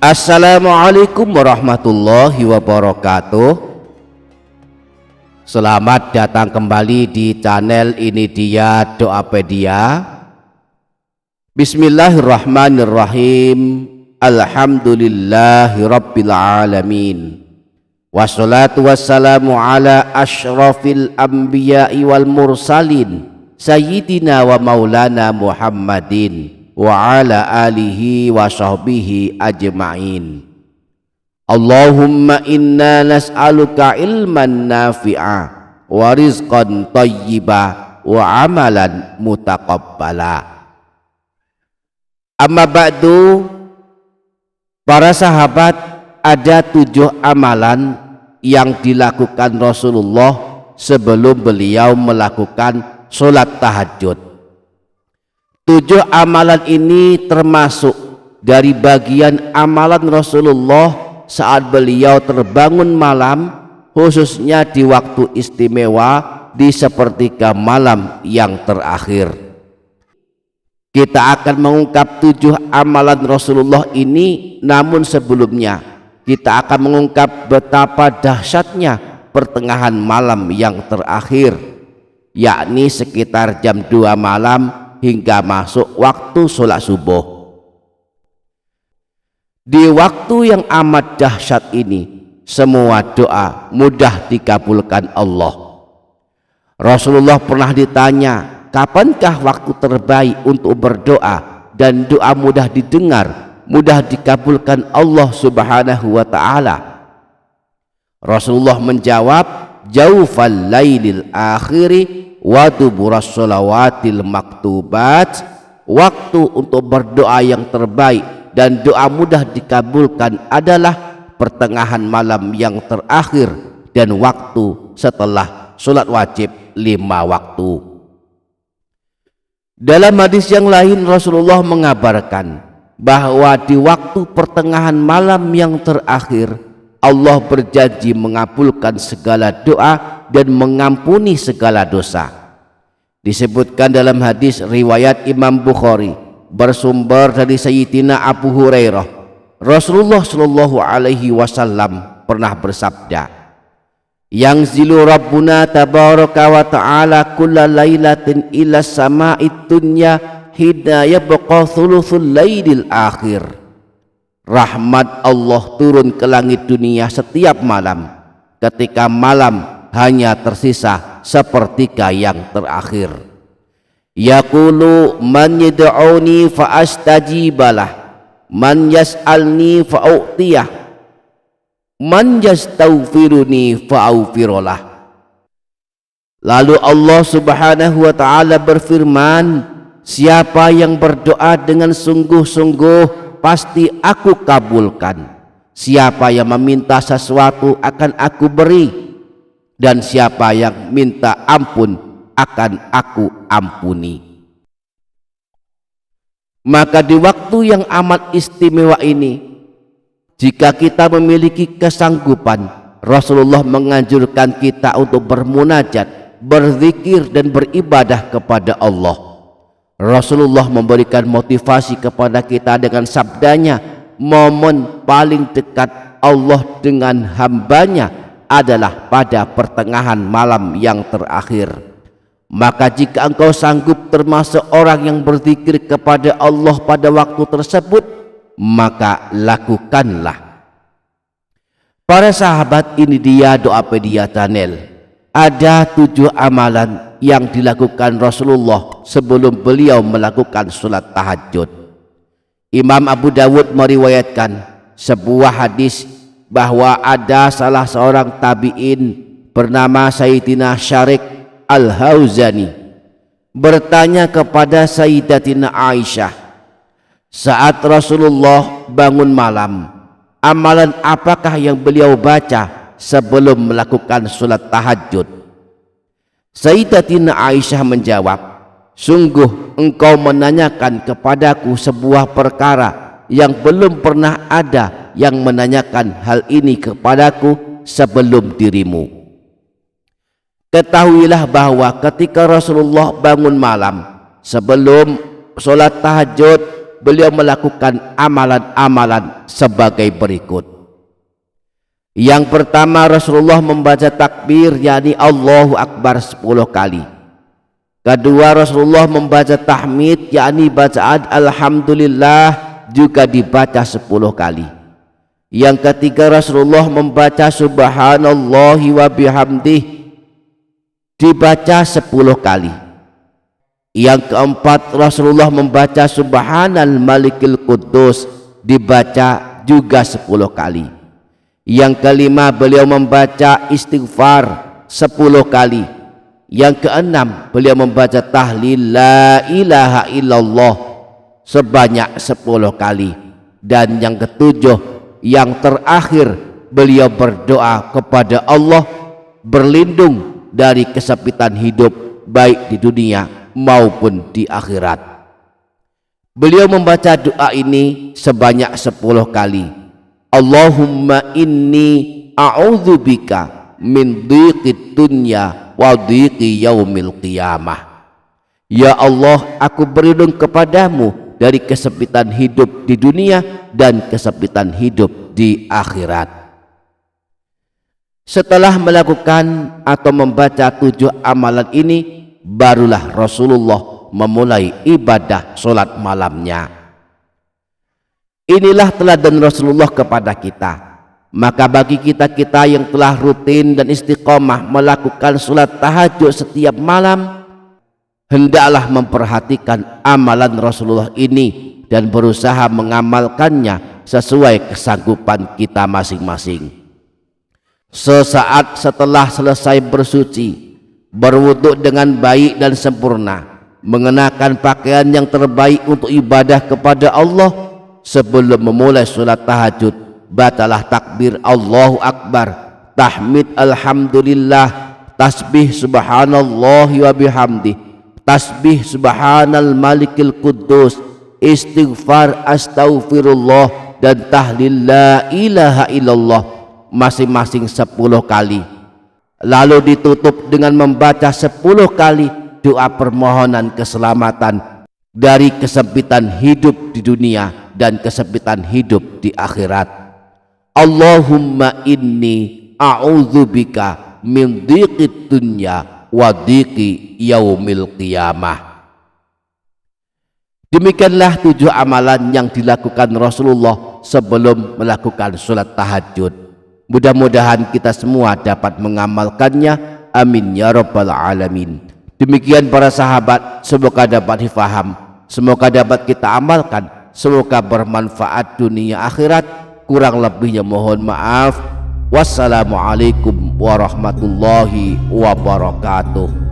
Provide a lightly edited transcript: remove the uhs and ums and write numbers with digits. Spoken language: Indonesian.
Assalamualaikum warahmatullahi wabarakatuh. Selamat datang kembali di channel ini dia Doapedia. Bismillahirrahmanirrahim. Alhamdulillahirabbil alamin. Wassalatu wassalamu ala asyrafil anbiya'i wal mursalin sayyidina wa maulana Muhammadin wa ala alihi wa sahbihi ajma'in. Allahumma inna nas'aluka ilman nafi'a wa rizqan thayyiba wa amalan mutaqabbala. Amma ba'du, para sahabat, ada 7 amalan yang dilakukan Rasulullah sebelum beliau melakukan sholat tahajud. 7 amalan ini termasuk dari bagian amalan Rasulullah saat beliau terbangun malam, khususnya di waktu istimewa di sepertiga malam yang terakhir. Kita akan mengungkap 7 amalan Rasulullah ini, namun sebelumnya kita akan mengungkap betapa dahsyatnya pertengahan malam yang terakhir, yakni sekitar jam 2 malam hingga masuk waktu sholat subuh. Di waktu yang amat dahsyat ini, semua doa mudah dikabulkan Allah. Rasulullah pernah ditanya, kapankah waktu terbaik untuk berdoa dan doa mudah didengar, mudah dikabulkan Allah subhanahu wa ta'ala? Rasulullah menjawab, jaufal lailil akhiri wa duburas sholawatil maktubat. Waktu untuk berdoa yang terbaik dan doa mudah dikabulkan adalah pertengahan malam yang terakhir dan waktu setelah sholat wajib 5 waktu. Dalam hadis yang lain, Rasulullah mengabarkan bahwa di waktu pertengahan malam yang terakhir Allah berjanji mengabulkan segala doa dan mengampuni segala dosa. Disebutkan dalam hadis riwayat Imam Bukhari bersumber dari Sayyidina Abu Hurairah, Rasulullah Shallallahu Alaihi Wasallam pernah bersabda, yang zilu Rabbuna tabaraka wa ta'ala kulla lailatin ila sama'id dunya hina yabqa thuluthul lailil akhir. Rahmat Allah turun ke langit dunia setiap malam ketika malam hanya tersisa sepertiga yang terakhir. Yaqulu man yad'uni fa astajibalah, man yas'alni fa u'tiyah, man yastaghfiruni fa aghfirullah. Lalu Allah subhanahu wa ta'ala berfirman, siapa yang berdoa dengan sungguh-sungguh pasti aku kabulkan. Siapa yang meminta sesuatu akan aku beri, dan siapa yang minta ampun akan aku ampuni. Maka di waktu yang amat istimewa ini, jika kita memiliki kesanggupan, Rasulullah menganjurkan kita untuk bermunajat, berzikir dan beribadah kepada Allah. Rasulullah memberikan motivasi kepada kita dengan sabdanya, momen paling dekat Allah dengan hambanya adalah pada pertengahan malam yang terakhir. Maka jika engkau sanggup termasuk orang yang berzikir kepada Allah pada waktu tersebut, maka lakukanlah. Para sahabat, ini dia Doapedia channel. Ada 7 amalan yang dilakukan Rasulullah sebelum beliau melakukan sholat tahajud. Imam Abu Dawud meriwayatkan sebuah hadis bahwa ada salah seorang tabi'in bernama Sayyidina Syarik Al-Hauzani bertanya kepada Sayyidatina Aisyah, saat Rasulullah bangun malam, amalan apakah yang beliau baca sebelum melakukan sholat tahajud? Sayyidatina Aisyah menjawab, sungguh engkau menanyakan kepadaku sebuah perkara yang belum pernah ada yang menanyakan hal ini kepadaku sebelum dirimu. Ketahuilah bahwa ketika Rasulullah bangun malam sebelum sholat tahajud, beliau melakukan amalan-amalan sebagai berikut. Yang pertama, Rasulullah membaca takbir yakni Allahu Akbar 10 kali. Kedua, Rasulullah membaca tahmid yakni bacaan Alhamdulillah juga dibaca 10 kali. Yang ketiga, Rasulullah membaca Subhanallahi wa bihamdih dibaca 10 kali. Yang keempat, Rasulullah membaca Subhanal Malikil Quddus dibaca juga 10 kali. Yang kelima, beliau membaca istighfar 10 kali. Yang keenam, beliau membaca tahlil la ilaha illallah sebanyak 10 kali. Dan yang ketujuh, yang terakhir, beliau berdoa kepada Allah berlindung dari kesempitan hidup baik di dunia maupun di akhirat. Beliau membaca doa ini sebanyak 10 kali. Allahumma inni a'udzubika min dhiqid dunya wa dhiqi yaumil qiyamah. Ya Allah, aku berlindung kepadamu dari kesempitan hidup di dunia dan kesempitan hidup di akhirat. Setelah melakukan atau membaca 7 amalan ini, barulah Rasulullah memulai ibadah sholat malamnya. Inilah teladan Rasulullah kepada kita. Maka bagi kita yang telah rutin dan istiqomah melakukan sholat tahajud setiap malam, hendaklah memperhatikan amalan Rasulullah ini dan berusaha mengamalkannya sesuai kesanggupan kita masing-masing. Sesaat setelah selesai bersuci, berwudu dengan baik dan sempurna, mengenakan pakaian yang terbaik untuk ibadah kepada Allah, sebelum memulai sholat tahajud, bacalah takbir Allahu Akbar, tahmid Alhamdulillah, tasbih Subhanallahi wa bihamdih, tasbih Subhanal Malikil Quddus, istighfar astaghfirullah, dan tahlil la ilaha illallah masing-masing 10 kali. Lalu ditutup dengan membaca 10 kali doa permohonan keselamatan dari kesempitan hidup di dunia dan kesempitan hidup di akhirat. Allahumma inni a'udzubika min dhiqid dunya wa dhiqi yaumil qiyamah. Demikianlah 7 amalan yang dilakukan Rasulullah sebelum melakukan sholat tahajud. Mudah-mudahan kita semua dapat mengamalkannya. Amin ya rabbal alamin. Demikian para sahabat, semoga dapat difaham, semoga dapat kita amalkan, semoga bermanfaat dunia akhirat. Kurang lebihnya mohon maaf. Wassalamualaikum warahmatullahi wabarakatuh.